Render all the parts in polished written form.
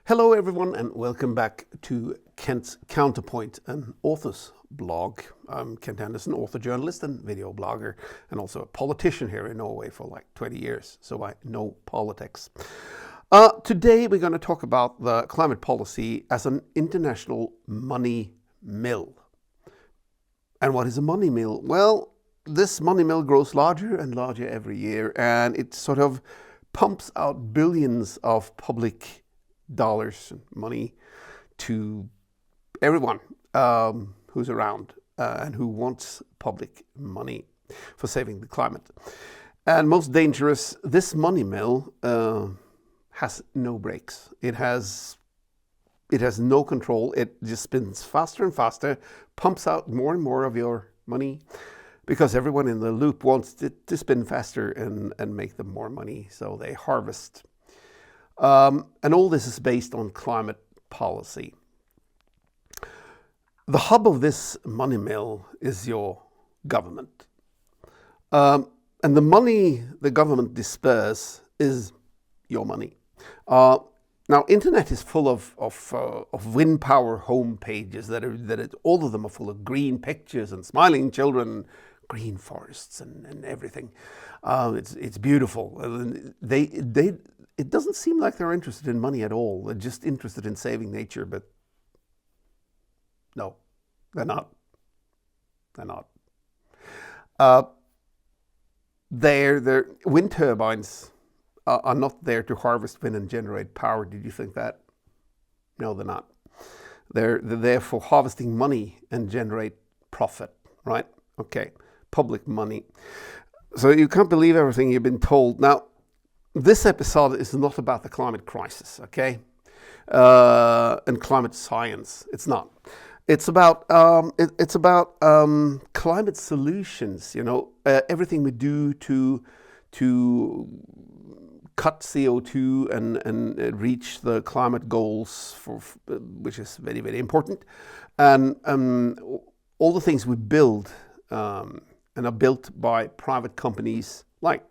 Hello everyone and welcome back to Kent's Counterpoint, an author's blog. I'm Kent Anderson, author, journalist and video blogger, and also a politician here in Norway for like 20 years, so I know politics. Today we're going to talk about the climate policy as an international money mill. And what is a money mill? Well, this money mill grows larger and larger every year, and it sort of pumps out billions of public dollars and money to everyone who's around and who wants public money for saving the climate. And most dangerous, this money mill has no brakes. It has no control. It just spins faster and faster, pumps out more and more of your money because everyone in the loop wants it to spin faster and make them more money, so they harvest. And all this is based on climate policy. The hub of this money mill is your government. And the money the government disperses is your money. Now, internet is full of wind power home pages all of them are full of green pictures and smiling children, green forests and everything. It's beautiful. It doesn't seem like they're interested in money at all. They're just interested in saving nature, but no, they're not. They're not. Their wind turbines are not there to harvest wind and generate power. Did you think that? No, they're not. They're there for harvesting money and generate profit, right? Okay, public money. So you can't believe everything you've been told. Now, this episode is not about the climate crisis, okay? And climate science. It's not. It's about climate solutions. You know, everything we do to cut CO2 and reach the climate goals, which is very, very important, and all the things we build and are built by private companies like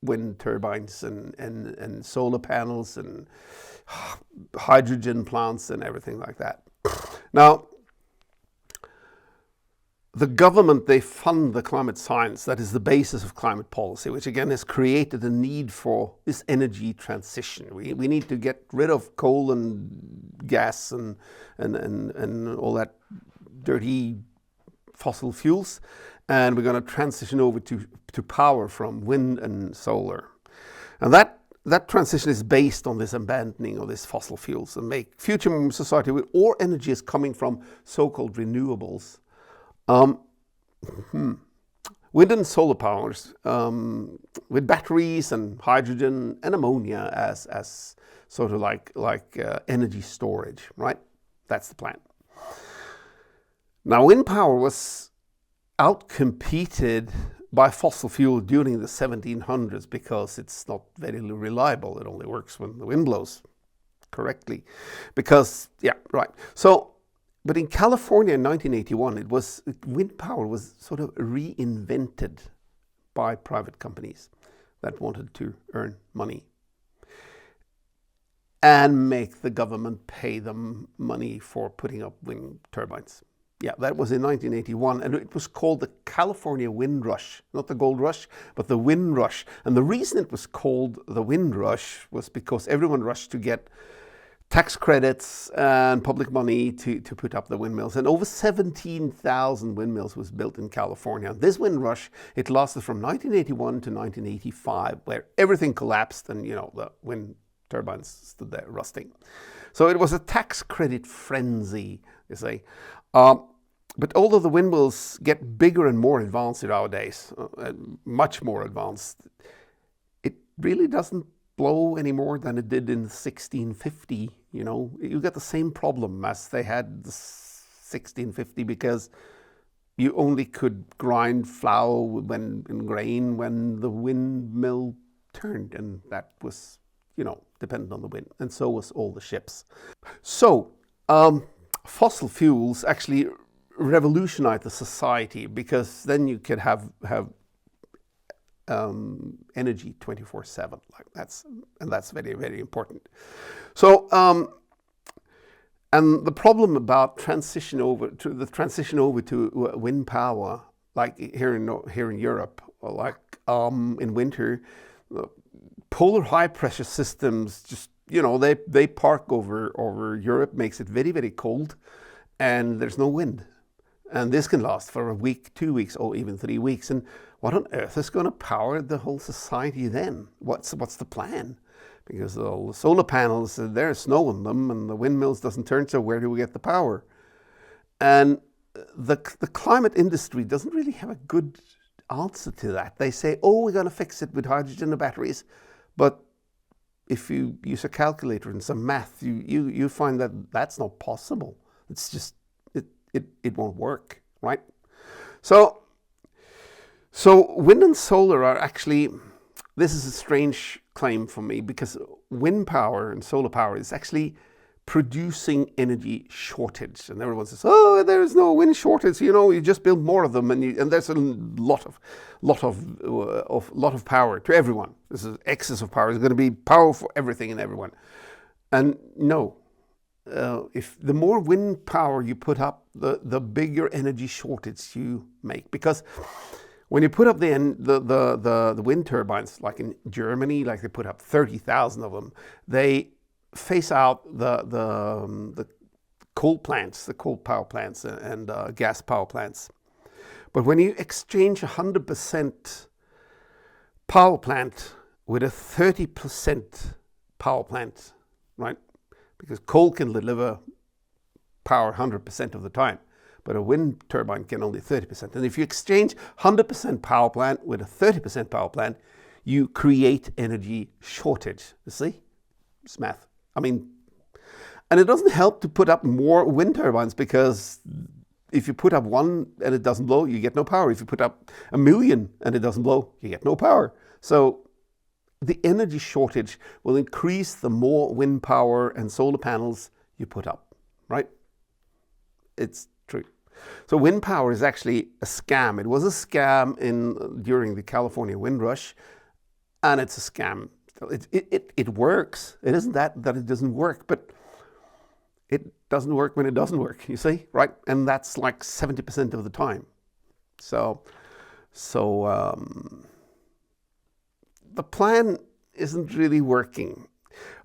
wind turbines and solar panels and hydrogen plants and everything like that. Now, the government, they fund the climate science. That is the basis of climate policy, which again has created a need for this energy transition. We need to get rid of coal and gas and all that dirty fossil fuels, and we're going to transition over to power from wind and solar. And that transition is based on this abandoning of these fossil fuels and make future society where all energy is coming from so-called renewables. Wind and solar powers with batteries and hydrogen and ammonia as sort of like energy storage, right? That's the plan. Now, wind power was outcompeted by fossil fuel during the 1700s because it's not very reliable. It only works when the wind blows correctly. But in California in 1981, wind power was sort of reinvented by private companies that wanted to earn money and make the government pay them money for putting up wind turbines. Yeah, that was in 1981, and it was called the California Wind Rush, not the Gold Rush, but the Wind Rush. And the reason it was called the Wind Rush was because everyone rushed to get tax credits and public money to put up the windmills. And over 17,000 windmills was built in California. This wind rush, it lasted from 1981 to 1985, where everything collapsed and, the wind turbines stood there rusting. So it was a tax credit frenzy, you say. But although the windmills get bigger and more advanced nowadays, much more advanced, it really doesn't blow any more than it did in 1650. You get the same problem as they had in 1650 because you only could grind flour and grain when the windmill turned, and that was, dependent on the wind, and so was all the ships. So, fossil fuels actually revolutionized the society because then you could have energy 24/7. That's very, very important. So And the problem about transition over to wind power, like here in Europe, or like in winter, polar high pressure systems just they park over Europe, makes it very, very cold, and there's no wind. And this can last for a week, 2 weeks, or even 3 weeks. And what on earth is going to power the whole society then? What's the plan? Because the solar panels, there's snow on them, and the windmills doesn't turn, so where do we get the power? And the climate industry doesn't really have a good answer to that. They say, oh, we're going to fix it with hydrogen and batteries. But if you use a calculator and some math, you find that that's not possible. It's just, it won't work, right? So wind and solar are actually, this is a strange claim for me, because wind power and solar power is actually producing energy shortage. And everyone says, oh, there's no wind shortage, you just build more of them, and there's a lot of power to everyone. This is excess of power. There's going to be power for everything and everyone. And no, if the more wind power you put up, the bigger energy shortage you make. Because when you put up the wind turbines, like in Germany, like they put up 30,000 of them, they phase out the coal plants, the coal power plants and gas power plants. But when you exchange 100% power plant with a 30% power plant, right? Because coal can deliver power 100% of the time, but a wind turbine can only 30%. And if you exchange 100% power plant with a 30% power plant, you create energy shortage. You see? It's math. And it doesn't help to put up more wind turbines, because if you put up one and it doesn't blow, you get no power. If you put up 1 million and it doesn't blow, you get no power. So the energy shortage will increase the more wind power and solar panels you put up, right? It's true. So wind power is actually a scam. It was a scam during the California wind rush, and it's a scam. It works. It isn't that it doesn't work, but it doesn't work when it doesn't work, you see, right? And that's like 70% of the time. So the plan isn't really working,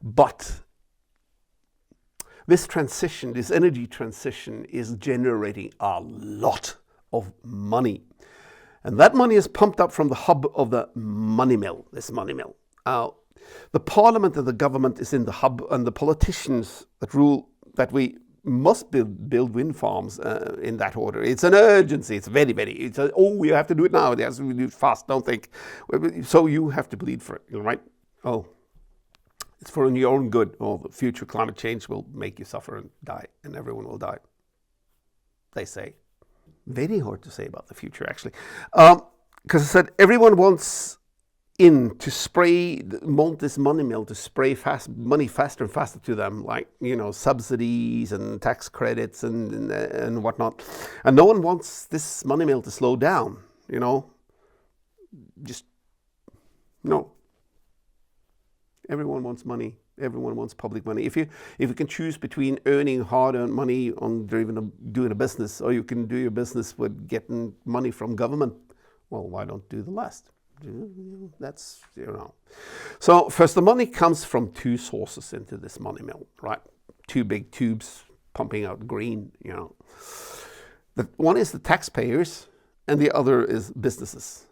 but this energy transition is generating a lot of money. And that money is pumped up from the hub of the money mill, this money mill. The parliament and the government is in the hub, and the politicians that rule that we must build wind farms in that order. It's an urgency. It's very, very, we have to do it now. It has to do it fast, don't think. So you have to bleed for it, right? Oh, it's for your own good. Oh, the future climate change will make you suffer and die, and everyone will die, they say. Very hard to say about the future, actually. Because I said everyone wants to spray this money mill, to spray money faster and faster to them, like subsidies and tax credits and whatnot, and no one wants this money mill to slow down. Just no. Everyone wants money. Everyone wants public money. If you can choose between earning hard-earned money on doing a business, or you can do your business with getting money from government, well, why don't do the last? That's, So first, the money comes from two sources into this money mill, right? Two big tubes pumping out green, The one is the taxpayers, and the other is businesses,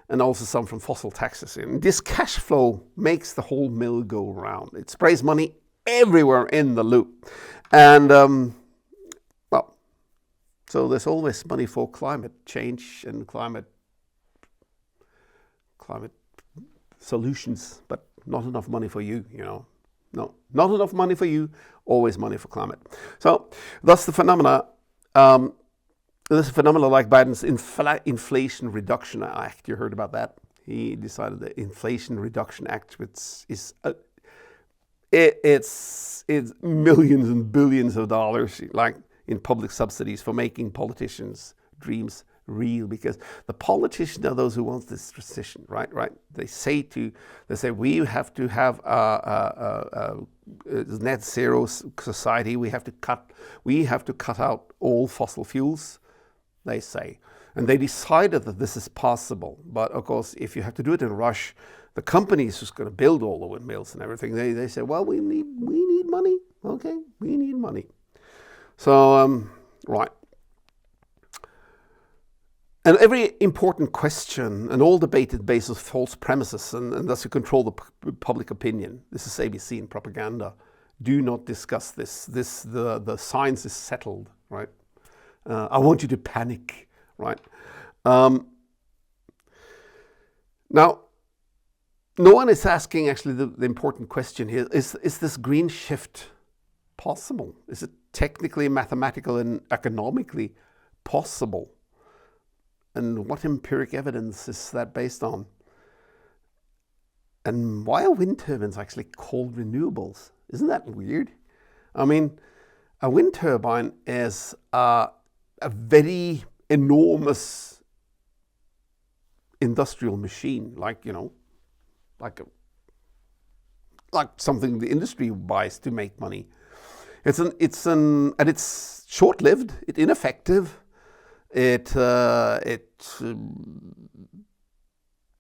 and also some from fossil taxes. And this cash flow makes the whole mill go round. It sprays money everywhere in the loop. And, so there's always money for climate change and climate solutions, but not enough money for you, No, not enough money for you, always money for climate. So that's the phenomena. This is a phenomenon like Biden's Inflation Reduction Act. You heard about that? He decided the Inflation Reduction Act, which is it's millions and billions of dollars, like in public subsidies for making politicians' dreams real, because the politicians are those who want this transition, right? They say we have to have a net zero society. We have to cut out all fossil fuels, they say. And they decided that this is possible. But of course, if you have to do it in a rush, the companies who's going to build all the windmills and everything, they say, well, we need money. Okay, we need money. So, right. And every important question and all debated based on false premises and thus to control the public opinion. This is ABC and propaganda. Do not discuss this. The science is settled, right? I want you to panic, right? Now, no one is asking actually the important question here. Is this green shift possible? Is it technically, mathematical and economically possible? And what empiric evidence is that based on? And why are wind turbines actually called renewables? Isn't that weird? I mean, a wind turbine is a very enormous industrial machine, like something the industry buys to make money. And it's short-lived. It's ineffective. It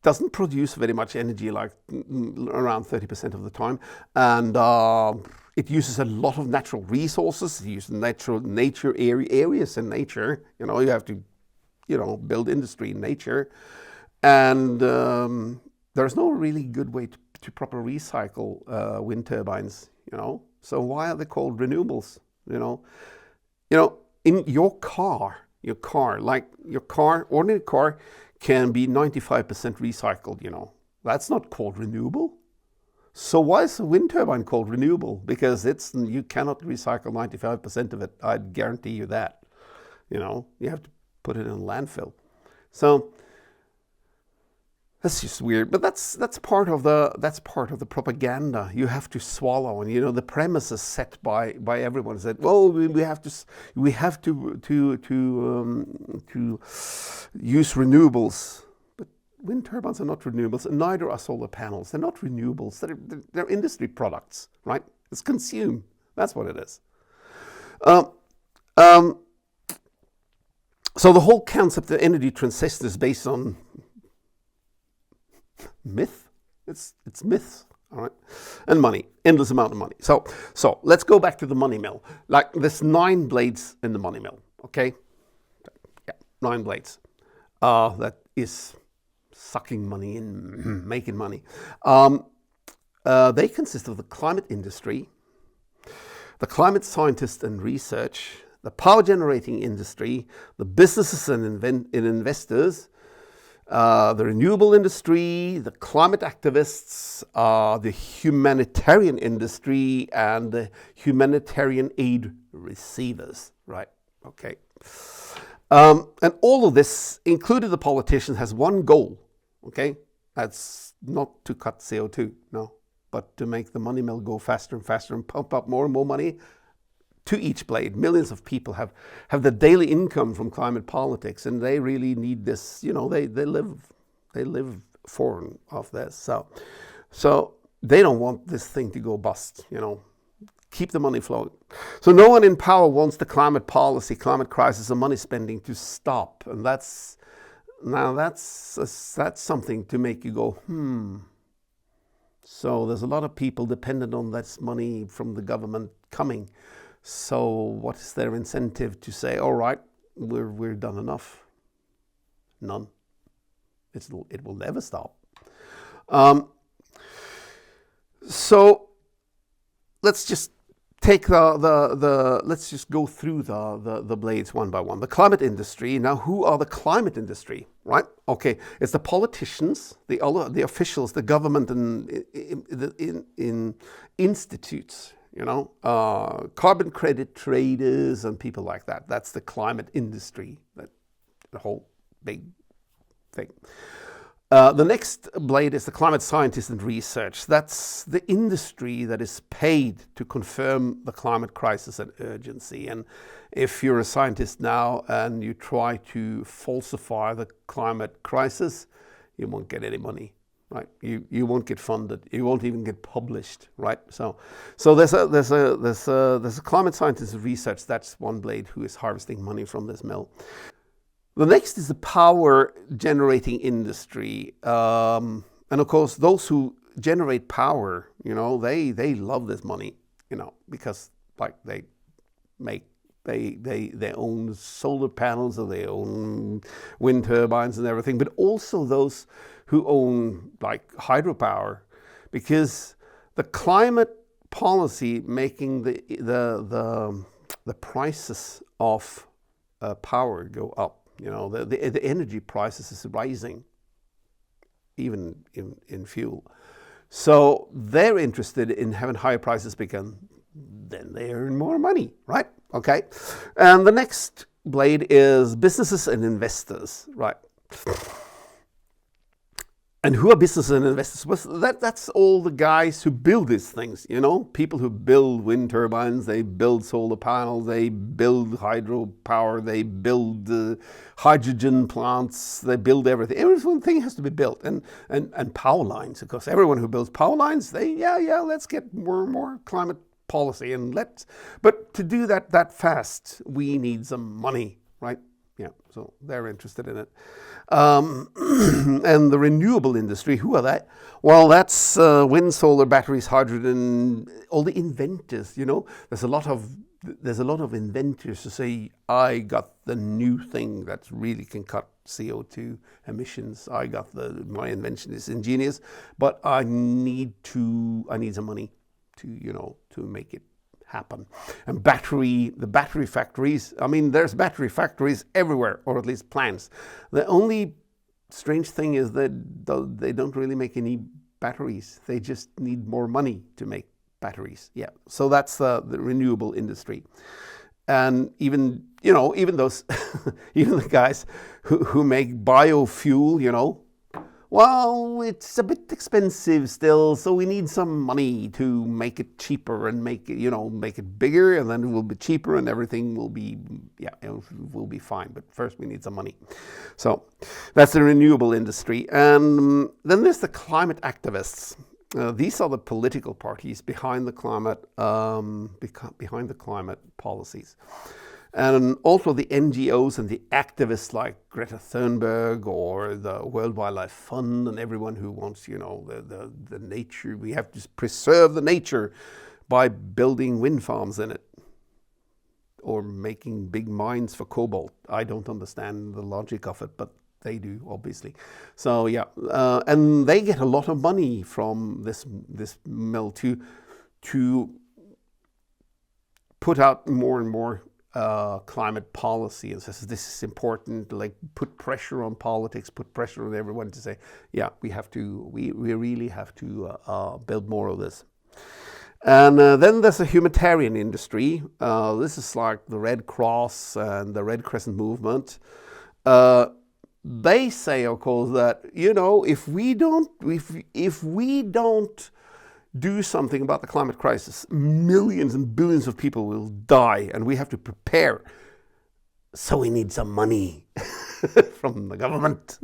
doesn't produce very much energy, like around 30% of the time, and it uses a lot of natural resources. It uses nature areas in nature. You have to, build industry in nature, and there's no really good way to properly recycle wind turbines. So why are they called renewables? In your car, ordinary car can be 95% recycled, That's not called renewable. So why is a wind turbine called renewable? Because you cannot recycle 95% of it. I'd guarantee you that. You have to put it in a landfill. So that's just weird, but that's part of the propaganda you have to swallow. And the premise is set by everyone. Is that we have to use renewables, but wind turbines are not renewables, and neither are solar panels. They're not renewables. They're industry products, right? It's consumed. That's what it is. So the whole concept of energy transition is based on myth. It's myths, all right, and money, endless amount of money. So let's go back to the money mill. Like there's 9 blades in the money mill. Okay, yeah, 9 blades. That is sucking money in, making money. They consist of the climate industry, the climate scientists and research, the power generating industry, the businesses and investors, the renewable industry, the climate activists, the humanitarian industry, and the humanitarian aid receivers, right? Okay. And all of this, including the politicians, has one goal, okay? That's not to cut CO2, no, but to make the money mill go faster and faster and pump up more and more money to each blade. Millions of people have the daily income from climate politics, and they really need this. They live foreign of this. So they don't want this thing to go bust. Keep the money flowing. So no one in power wants the climate policy, climate crisis, and money spending to stop. And that's something to make you go, So there's a lot of people dependent on this money from the government coming. So what is their incentive to say, all right, we're done enough? None. It will never stop. So let's just take let's just go through the blades one by one. The climate industry. Now, who are the climate industry? Right? Okay, it's the politicians, the officials, the government, and in institutes. Carbon credit traders and people like that. That's the climate industry. The whole big thing. The next blade is the climate scientists and research. That's the industry that is paid to confirm the climate crisis and urgency. And if you're a scientist now and you try to falsify the climate crisis, you won't get any money, right? You won't get funded. You won't even get published, right? So there's a climate scientist and research. That's one blade who is harvesting money from this mill. The next is the power generating industry. And of course, those who generate power, they love this money, because like they own solar panels or they own wind turbines and everything, but also those who own like hydropower, because the climate policy making the prices of power go up. The energy prices is rising, even in fuel. So they're interested in having higher prices because then they earn more money, right? Okay. And the next blade is businesses and investors, right? And who are businesses and investors? Well, that's all the guys who build these things, people who build wind turbines, they build solar panels, they build hydropower, they build hydrogen plants, they build everything. Everything has to be built. And power lines, of course. Everyone who builds power lines, let's get more and more climate policy. But to do that fast, we need some money, right? Yeah, so they're interested in it. And the renewable industry, who are they? Well, that's wind, solar, batteries, hydrogen, all the inventors, There's a lot of inventors who say, I got the new thing that really can cut CO2 emissions. My invention is ingenious, but I need some money to make it happen. And the battery factories, there's battery factories everywhere, or at least plants. The only strange thing is that they don't really make any batteries. They just need more money to make batteries. Yeah, so that's the renewable industry. And even those, even the guys who make biofuel, well, it's a bit expensive still, so we need some money to make it cheaper and make it bigger, and then it will be cheaper and everything will be fine. But first we need some money. So that's the renewable industry. And then there's the climate activists. These are the political parties behind the climate policies. And also the NGOs and the activists like Greta Thunberg or the World Wildlife Fund and everyone who wants, the nature. We have to preserve the nature by building wind farms in it or making big mines for cobalt. I don't understand the logic of it, but they do, obviously. So yeah, and they get a lot of money from this mill to put out more and more climate policy, and says this is important, like put pressure on politics, put pressure on everyone to say, yeah, we really have to build more of this. And then there's a humanitarian industry. This is like the Red Cross and the Red Crescent movement. They say, of course, that if we don't do something about the climate crisis, millions and billions of people will die, and we have to prepare. So we need some money from the government.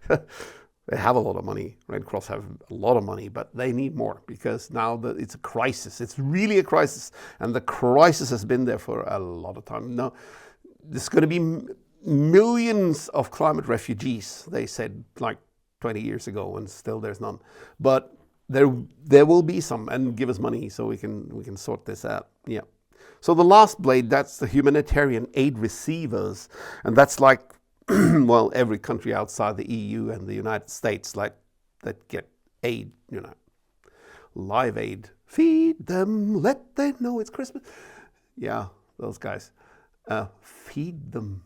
They have a lot of money. Red Cross have a lot of money, but they need more because now it's a crisis. It's really a crisis, and the crisis has been there for a lot of time. Now, there's going to be millions of climate refugees, they said like 20 years ago, and still there's none. But there will be some, and give us money so we can sort this out. Yeah. So the last blade, that's the humanitarian aid receivers, and that's like well, every country outside the EU and the United States that get aid, Live Aid. Feed them, let them know it's Christmas. Yeah, those guys. Feed them.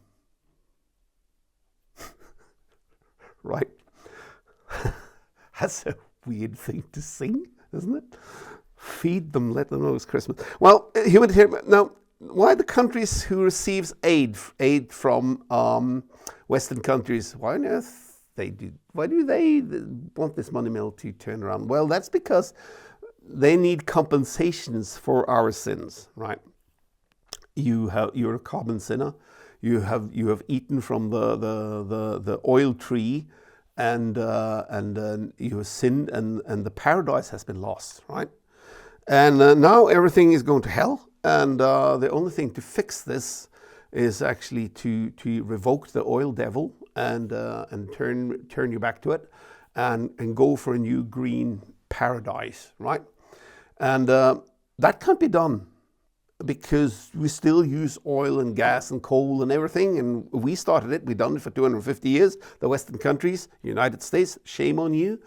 Right? That's a weird thing to sing, isn't it? Feed them, let them know it's Christmas. Well, humanitarian. Now, why the countries who receives aid from Western countries? Why on earth Why do they want this money mill to turn around? Well, that's because they need compensations for our sins, right? You're a carbon sinner. You have eaten from the oil tree, and you have sinned, and the paradise has been lost, right? And now everything is going to hell, and the only thing to fix this is actually to revoke the oil devil and turn you back to it, and go for a new green paradise, right? And that can't be done because we still use oil and gas and coal and everything, and we started it. We've done it for 250 years. The Western countries, United States, shame on you.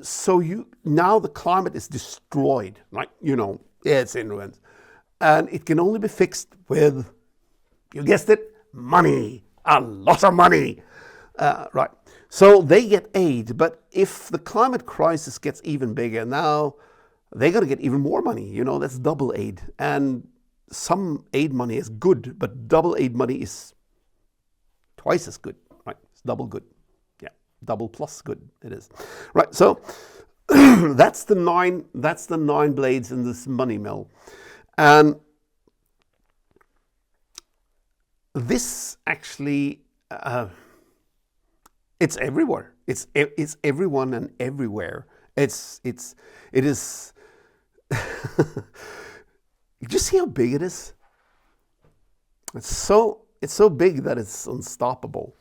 So now the climate is destroyed, right? It's in ruins, and it can only be fixed with, you guessed it, money, a lot of money, right? So they get aid, but if the climate crisis gets even bigger, now they got to get even more money. That's double aid, and some aid money is good, but double aid money is twice as good, right? It's double good. Double plus good it is, right? So that's the nine blades in this money mill, and this actually it's everywhere. It's everyone and everywhere. It is. Just see how big it is. It's so big that it's unstoppable.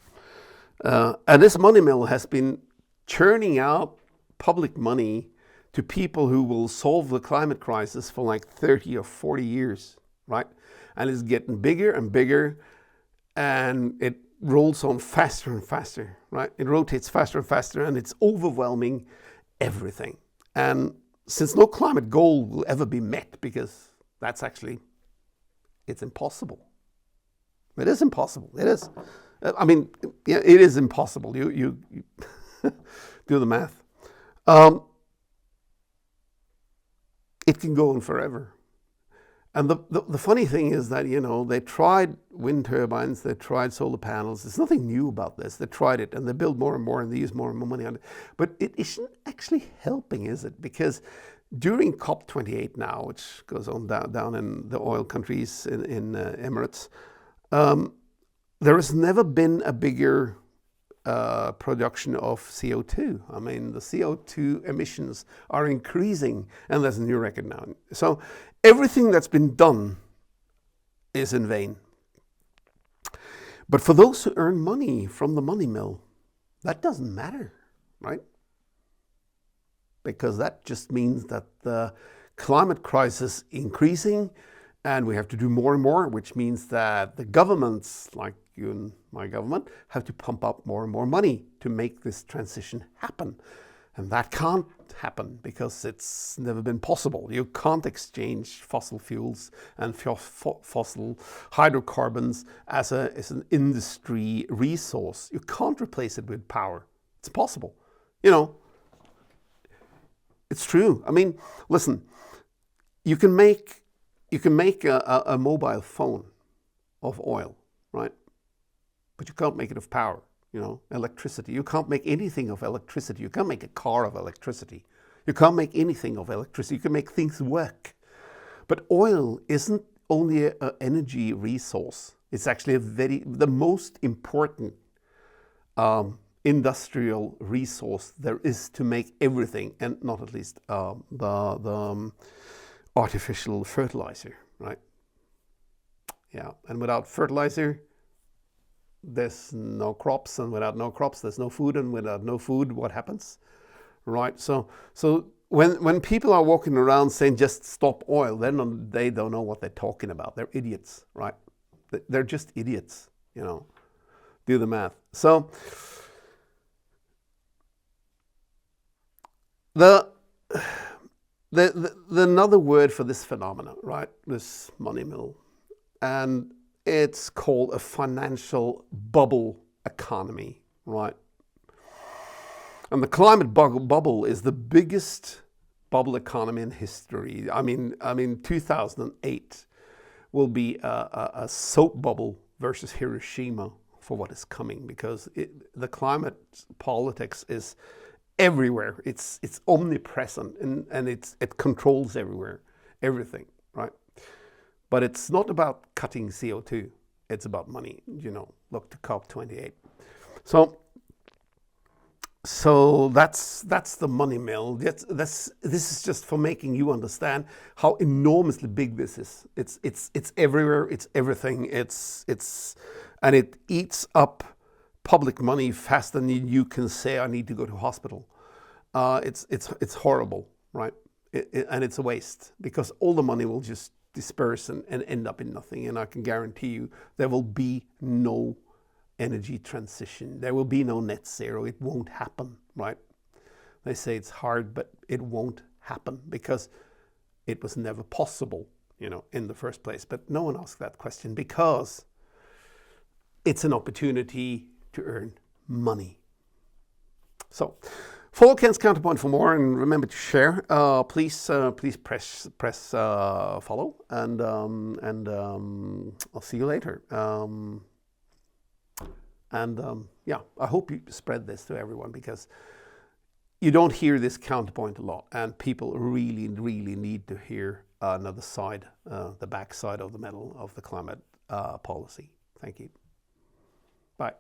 And this money mill has been churning out public money to people who will solve the climate crisis for like 30 or 40 years, right? And it's getting bigger and bigger, and it rolls on faster and faster, right? It rotates faster and faster, and it's overwhelming everything. And since no climate goal will ever be met, because it's impossible. It is impossible. It is. I mean, yeah, it is impossible. You do the math. It can go on forever. And the funny thing is that, they tried wind turbines, they tried solar panels. There's nothing new about this. They tried it, and they build more and more, and they use more and more money on it. But it isn't actually helping, is it? Because during COP28 now, which goes on down in the oil countries in Emirates, there has never been a bigger production of CO2. I mean, the CO2 emissions are increasing, and there's a new record now. So everything that's been done is in vain. But for those who earn money from the money mill, that doesn't matter, right? Because that just means that the climate crisis is increasing, and we have to do more and more, which means that the governments, like you and my government, have to pump up more and more money to make this transition happen. And that can't happen because it's never been possible. You can't exchange fossil fuels and fossil hydrocarbons as an industry resource. You can't replace it with power. It's impossible. It's true. I mean, listen, you can make a mobile phone of oil, right? But you can't make it of power, electricity. You can't make anything of electricity. You can't make a car of electricity. You can't make anything of electricity. You can make things work. But oil isn't only an energy resource. It's actually the most important industrial resource there is to make everything, and not at least the artificial fertilizer, right? Yeah, and without fertilizer, there's no crops, and without no crops, there's no food, and without no food, what happens, right? So when people are walking around saying just stop oil, they don't know what they're talking about. They're idiots, right? They're just idiots, Do the math. So the another word for this phenomenon, right? This money mill, and it's called a financial bubble economy, right? And the climate bubble is the biggest bubble economy in history. I mean, 2008 will be a soap bubble versus Hiroshima, for what is coming, because the climate politics is everywhere. It's omnipresent, and it controls everything, right? But it's not about cutting CO2. It's about money. Look to COP28. So that's the money mill. This is just for making you understand how enormously big this is. It's everywhere. It's everything. And it eats up public money faster than you can say I need to go to hospital. It's horrible, right? And it's a waste, because all the money will just disperse and end up in nothing. And I can guarantee you there will be no energy transition. There will be no net zero. It won't happen, right? They say it's hard, but it won't happen because it was never possible, in the first place. But no one asked that question, because it's an opportunity to earn money. So follow Ken's Counterpoint for more, and remember to share. Please press follow, and I'll see you later. I hope you spread this to everyone, because you don't hear this counterpoint a lot, and people really, really need to hear another side, the back side of the medal of the climate policy. Thank you. Bye.